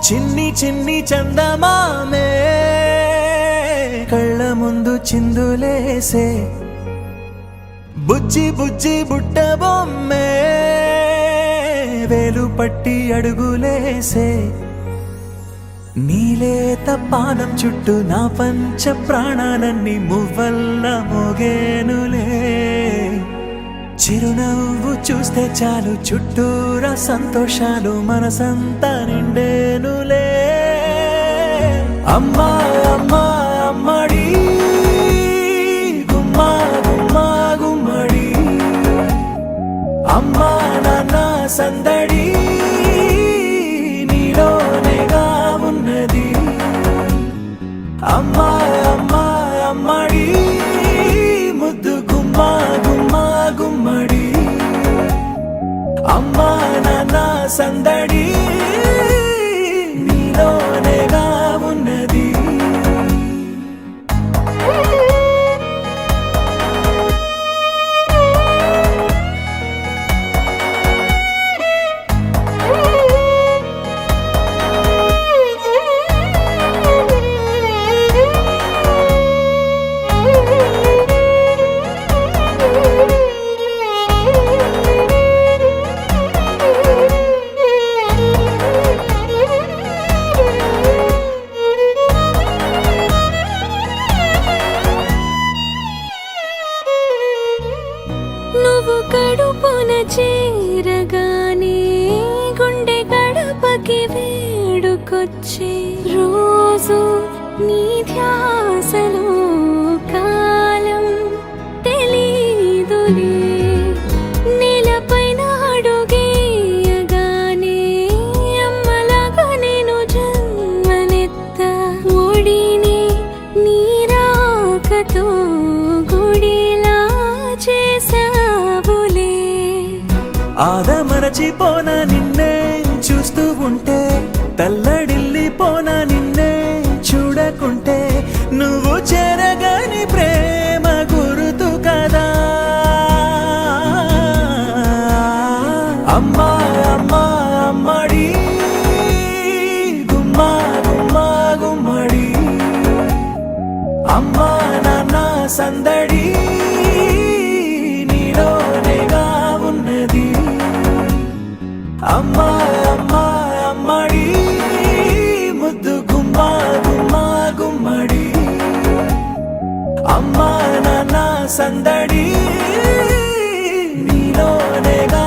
చిన్ని చిన్ని చందమామే కళ్ళ ముందు చిందులేసే బుజ్జి బుజ్జి బుట్ట బొమ్మే వేలు పట్టి అడుగులేసే నీలేత పానం చుట్టూ నా పంచ ప్రాణాలన్నీ మువ్వల్ల మోగేనులే చిరునవ్వు చూస్తే చాలు చుట్టూరా సంతోషాలు మనసంతా నిండేనులే అమ్మా అమ్మా అమ్మడి గుమ్మా గుమ్మా గుమ్మడి అమ్మా నాన్న సందడి నీలోనేగా ఉన్నది అమ్మా అమ్మా అమ్మడి ముద్దు గుమ్మా గుమ్మా గుమ్మడి అమ్మా నాన్న సందడి నీలోనేగా ఉన్నది నువ్వు కడుపున చేరగానే గుండె గడపకి వేడుకొచ్చే రోజు నీ ధ్యాసలో కాలం తెలీదులే నేలపైన అడుగేయగానే అమ్మలాగా నేను జన్మనెత్త ఒడిని నీ రాకతో గుడిలా చేసావులే ఆదమరచిపోన నిన్నే చూస్తూ ఉంటే తల్లడిల్లిపోన నిన్నే చూడకుంటే నువ్వు చెరగని ప్రేమ గురుతు కదా అమ్మా అమ్మా అమ్మడి గుమ్మా గుమ్మా గుమ్మడి అమ్మా నాన్న సందడి నీలోనేగా ఉన్నది అమ్మా అమ్మా అమ్మడి ముద్దు గుమ్మా గుమ్మా గుమ్మడి అమ్మా నాన్న సందడి నీలోనేగా